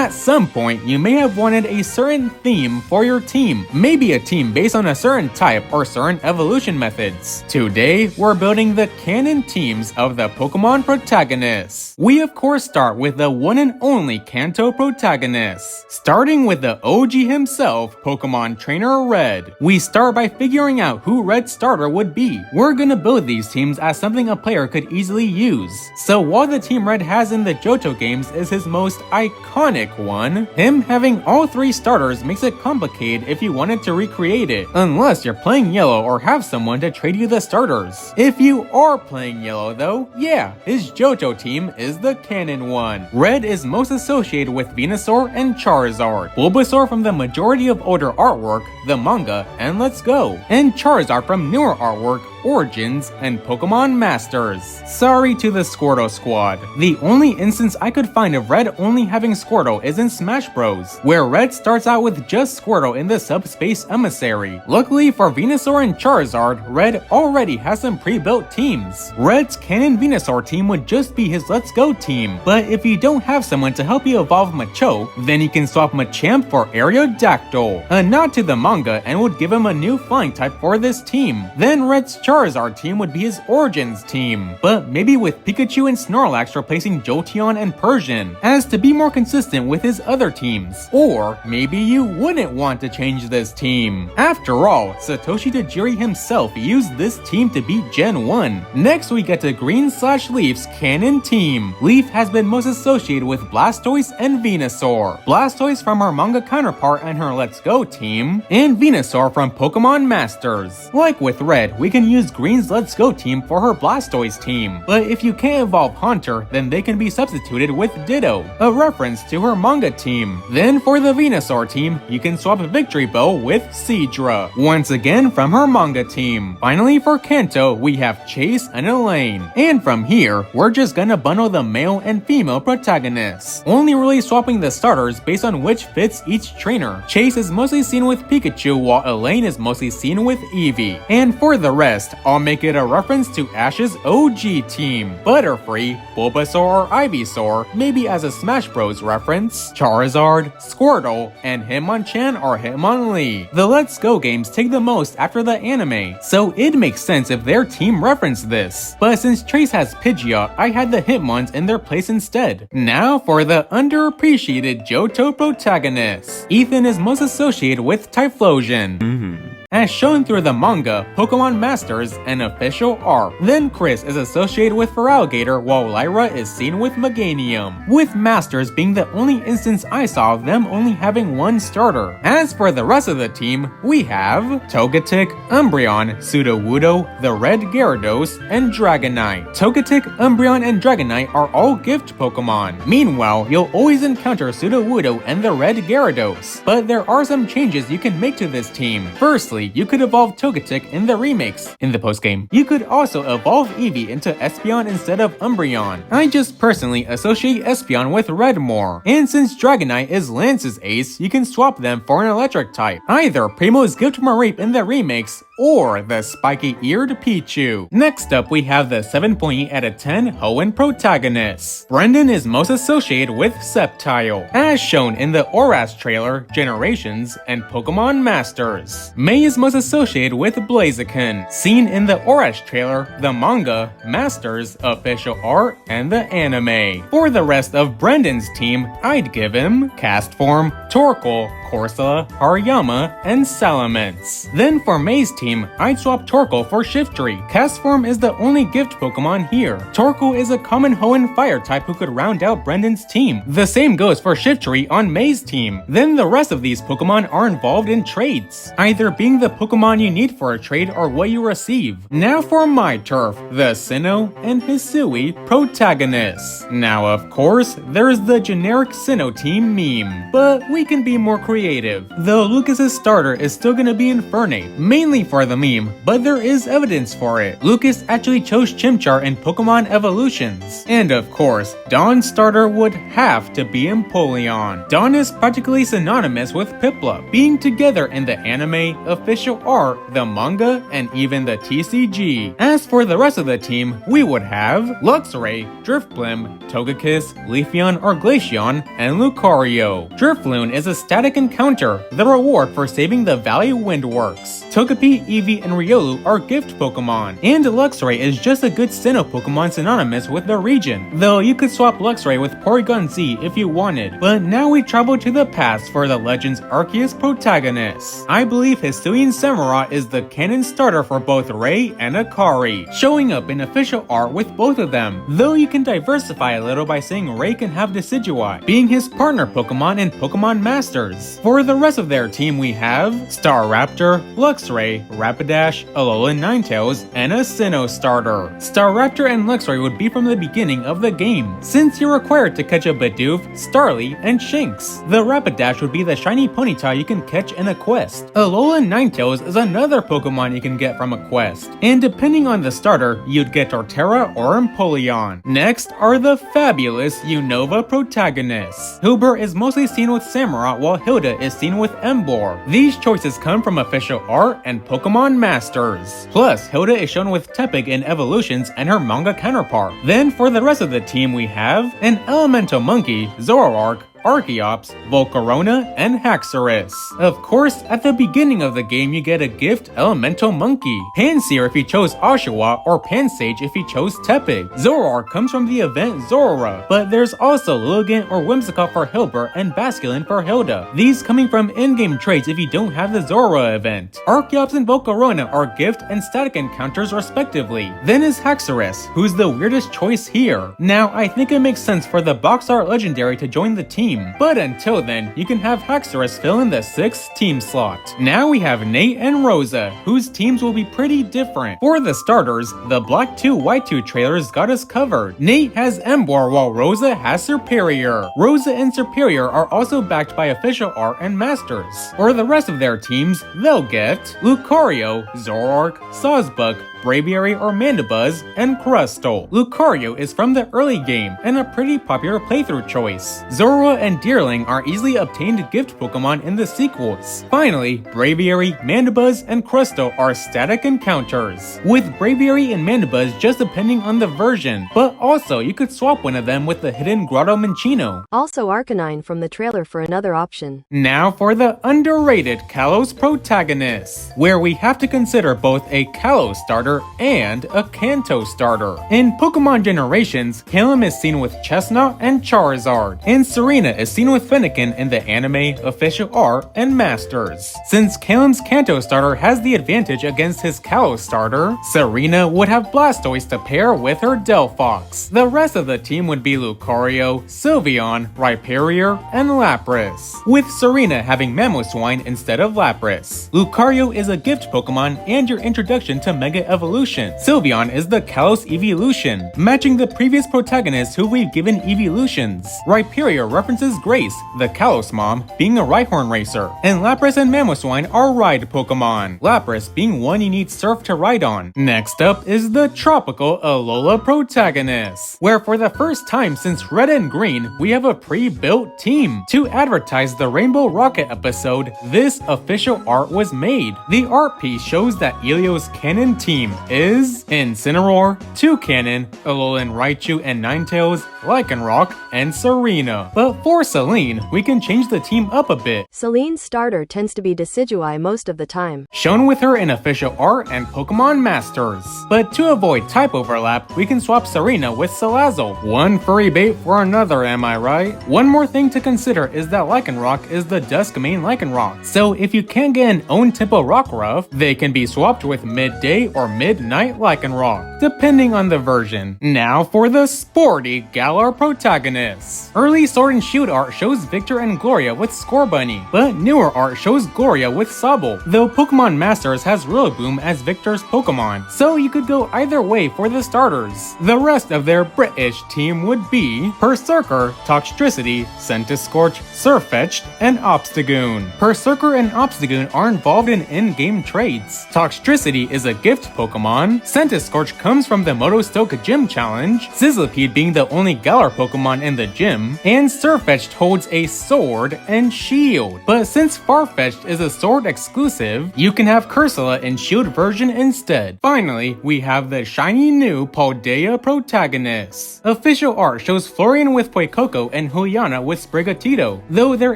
At some point, you may have wanted a certain theme for your team, maybe a team based on a certain type or certain evolution methods. Today, we're building the canon teams of the Pokémon Protagonists. We of course start with the one and only Kanto Protagonists. Starting with the OG himself, Pokémon Trainer Red. We start by figuring out who Red's starter would be. We're gonna build these teams as something a player could easily use. So while the team Red has in the Johto games is his most iconic one, him having all three starters makes it complicated if you wanted to recreate it, unless you're playing yellow or have someone to trade you the starters. If you are playing yellow though, yeah, his Johto team is the canon one. Red is most associated with Venusaur and Charizard, Bulbasaur from the majority of older artwork, the manga, and Let's Go, and Charizard from newer artwork, Origins, and Pokemon Masters. Sorry to the Squirtle squad. The only instance I could find of Red only having Squirtle is in Smash Bros, where Red starts out with just Squirtle in the Subspace Emissary. Luckily for Venusaur and Charizard, Red already has some pre-built teams. Red's canon Venusaur team would just be his Let's Go team, but if you don't have someone to help you evolve Macho, then you can swap Machamp for Aerodactyl, a nod to the manga and would give him a new flying type for this team. Then Red's Charizard team would be his Origins team, but maybe with Pikachu and Snorlax replacing Jolteon and Persian, as to be more consistent with his other teams. Or maybe you wouldn't want to change this team. After all, Satoshi Tajiri himself used this team to beat Gen 1. Next we get to Green/Leaf's canon team. Leaf has been most associated with Blastoise and Venusaur. Blastoise from her manga counterpart and her Let's Go team, and Venusaur from Pokemon Masters. Like with Red, we can use Green's Let's Go team for her Blastoise team, but if you can't evolve Haunter, then they can be substituted with Ditto, a reference to her manga team. Then for the Venusaur team, you can swap Victory Bow with Seadra, once again from her manga team. Finally for Kanto, we have Chase and Elaine, and from here, we're just gonna bundle the male and female protagonists, only really swapping the starters based on which fits each trainer. Chase is mostly seen with Pikachu, while Elaine is mostly seen with Eevee, and for the rest, I'll make it a reference to Ash's OG team, Butterfree, Bulbasaur or Ivysaur, maybe as a Smash Bros reference, Charizard, Squirtle, and Hitmonchan or Hitmonlee. The Let's Go games take the most after the anime, so it makes sense if their team referenced this, but since Trace has Pidgeot, I had the Hitmons in their place instead. Now for the underappreciated Johto Protagonists. Ethan is most associated with Typhlosion, as shown through the manga, Pokemon Masters, and official art. Then Chris is associated with Feraligatr, while Lyra is seen with Meganium, with Masters being the only instance I saw of them only having one starter. As for the rest of the team, we have Togetic, Umbreon, Sudowoodo, the Red Gyarados, and Dragonite. Togetic, Umbreon, and Dragonite are all gift Pokemon. Meanwhile, you'll always encounter Sudowoodo and the Red Gyarados, but there are some changes you can make to this team. Firstly, you could evolve Togetic in the remakes. In the postgame, you could also evolve Eevee into Espeon instead of Umbreon. I just personally associate Espeon with Red more, and since Dragonite is Lance's ace, you can swap them for an electric type, either Primo's Gift Mareep in the remakes, or the spiky-eared Pichu. Next up, we have the 7.8 out of 10 Hoenn Protagonists. Brendan is most associated with Sceptile, as shown in the Oras trailer, Generations, and Pokemon Masters. May is most associated with Blaziken, seen in the Oras trailer, the manga, Masters, official art, and the anime. For the rest of Brendan's team, I'd give him Castform, Torkoal, Corsola, Hariyama, and Salamence. Then for May's team, I'd swap Torkoal for Shiftry. Castform is the only gift Pokemon here. Torkoal is a common Hoenn fire type who could round out Brendan's team. The same goes for Shiftry on May's team. Then the rest of these Pokemon are involved in trades, either being the Pokemon you need for a trade or what you receive. Now for my turf, the Sinnoh and Hisui Protagonists. Now of course, there's the generic Sinnoh team meme, but we can be more creative. Though Lucas's starter is still gonna be Infernape, mainly for for the meme, but there is evidence for it. Lucas actually chose Chimchar in Pokemon Evolutions. And of course, Dawn's starter would have to be Empoleon. Dawn is practically synonymous with Piplup, being together in the anime, official art, the manga, and even the TCG. As for the rest of the team, we would have Luxray, Drifblim, Togekiss, Leafeon or Glaceon, and Lucario. Drifloon is a static encounter, the reward for saving the Valley Windworks. Togepi, Eevee, and Riolu are gift Pokemon, and Luxray is just a good Sinnoh Pokemon synonymous with the region, though you could swap Luxray with Porygon Z if you wanted. But now we travel to the past for the Legends Arceus Protagonists. I believe Hisui and Samurott is the canon starter for both Ray and Akari, showing up in official art with both of them, though you can diversify a little by saying Ray can have Decidueye, being his partner Pokemon in Pokemon Masters. For the rest of their team we have Staraptor, Luxray, Rapidash, Alola Ninetales, and a Sinnoh starter. Staraptor and Luxray would be from the beginning of the game, since you're required to catch a Bidoof, Starly, and Shinx. The Rapidash would be the shiny Ponyta you can catch in a quest. Alola Ninetales is another Pokemon you can get from a quest, and depending on the starter, you'd get Torterra or Empoleon. Next are the fabulous Unova Protagonists. Huber is mostly seen with Samurott while Hilda is seen with Emboar. These choices come from official art and Pokemon Masters. Plus, Hilda is shown with Tepig in Evolutions and her manga counterpart. Then for the rest of the team we have an Elemental Monkey, Zoroark, Archeops, Volcarona, and Haxorus. Of course, at the beginning of the game you get a gift Elemental Monkey, Pansear if you chose Oshawa, or Pansage if you chose Tepig. Zoroark comes from the event Zorora, but there's also Lilligant or Whimsicott for Hilbert and Basculin for Hilda, these coming from in-game traits if you don't have the Zorora event. Archeops and Volcarona are gift and static encounters respectively. Then is Haxorus, who's the weirdest choice here. Now, I think it makes sense for the box art legendary to join the team, but until then, you can have Haxorus fill in the 6th team slot. Now we have Nate and Rosa, whose teams will be pretty different. For the starters, the Black 2 White 2 trailers got us covered. Nate has Emboar while Rosa has Serperior. Rosa and Serperior are also backed by official art and masters. For the rest of their teams, they'll get Lucario, Zoroark, Sawsbuck, Braviary or Mandibuzz, and Crustle. Lucario is from the early game and a pretty popular playthrough choice. Zorua and Deerling are easily obtained gift Pokemon in the sequels. Finally, Braviary, Mandibuzz, and Crustle are static encounters, with Braviary and Mandibuzz just depending on the version, but also you could swap one of them with the hidden Grotto Minccino. Also Arcanine from the trailer for another option. Now for the underrated Kalos Protagonists, where we have to consider both a Kalos starter and a Kanto starter. In Pokemon Generations, Calum is seen with Chestnut and Charizard, and Serena is seen with Fennekin in the anime, official art, and masters. Since Calum's Kanto starter has the advantage against his Kalos starter, Serena would have Blastoise to pair with her Delphox. The rest of the team would be Lucario, Sylveon, Rhyperior, and Lapras, with Serena having Mamoswine instead of Lapras. Lucario is a gift Pokemon and your introduction to Mega Evolution. Sylveon is the Kalos evolution, matching the previous protagonists who we've given evolutions. Rhyperior references Grace, the Kalos mom, being a Rhyhorn racer, and Lapras and Mamoswine are ride Pokemon, Lapras being one you need Surf to ride on. Next up is the tropical Alola Protagonists, where for the first time since Red and Green, we have a pre-built team. To advertise the Rainbow Rocket episode, this official art was made. The art piece shows that Elio's Canon team is Incineroar, Toucannon, Alolan Raichu and Ninetales, Lycanroc, and Serena. But for Celine, we can change the team up a bit. Celine's starter tends to be Decidueye most of the time, shown with her in official art and Pokemon Masters. But to avoid type overlap, we can swap Serena with Salazzle. One furry bait for another, am I right? One more thing to consider is that Lycanroc is the Duskmane Lycanroc, so if you can't get an own tempo Rockruff, they can be swapped with Midday or Midnight Lycanroc, depending on the version. Now for the sporty Galar Protagonists. Early Sword and Shield Shield art shows Victor and Gloria with Scorbunny, but newer art shows Gloria with Sobble, though Pokemon Masters has Rillaboom as Victor's Pokemon, so you could go either way for the starters. The rest of their British team would be Berserker, Toxtricity, Centiskorch, Surfetch'd, and Obstagoon. Berserker and Obstagoon are involved in in-game trades. Toxtricity is a gift Pokemon, Centiskorch comes from the Motostoke Gym Challenge, Sizzlipede being the only Galar Pokemon in the gym, and Surfetch'd holds a sword and shield. But since Farfetch'd is a sword exclusive, you can have Cursula in shield version instead. Finally, we have the shiny new Paldea Protagonists. Official art shows Florian with Poikoko and Juliana with Sprigatito, though there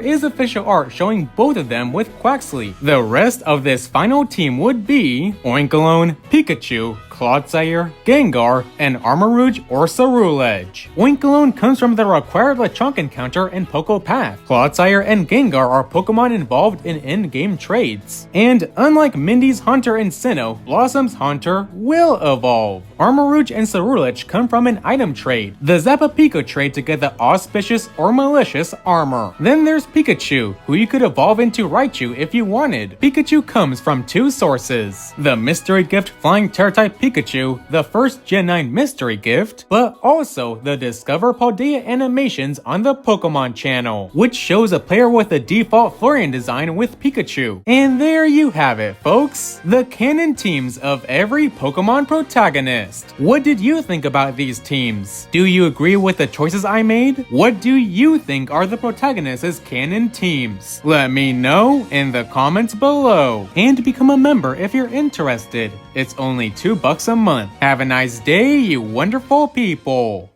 is official art showing both of them with Quaxly. The rest of this final team would be Oinkologne, Pikachu, Clodsire, Gengar, and Armarouge or Cerulege. Oinkologne comes from the required Lechonk encounter in Poco Path. Clodsire and Gengar are Pokemon involved in in-game trades. And unlike Mindy's Haunter and Sinnoh, Blossom's Haunter will evolve. Armarouge and Cerulege come from an item trade, the Zappa-Pico trade to get the auspicious or malicious armor. Then there's Pikachu, who you could evolve into Raichu if you wanted. Pikachu comes from two sources: the mystery gift Flying Terra-type Pikachu, the first Gen 9 mystery gift, but also the Discover Paldea animations on the Pokemon channel, which shows a player with a default Florian design with Pikachu. And there you have it, folks, the canon teams of every Pokemon protagonist. What did you think about these teams? Do you agree with the choices I made? What do you think are the protagonists' canon teams? Let me know in the comments below, and become a member if you're interested. It's only $2 a month. Have a nice day, you wonderful people.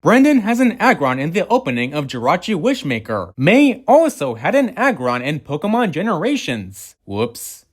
Brendan has an Aggron in the opening of Jirachi Wishmaker. May also had an Aggron in Pokemon Generations. Whoops.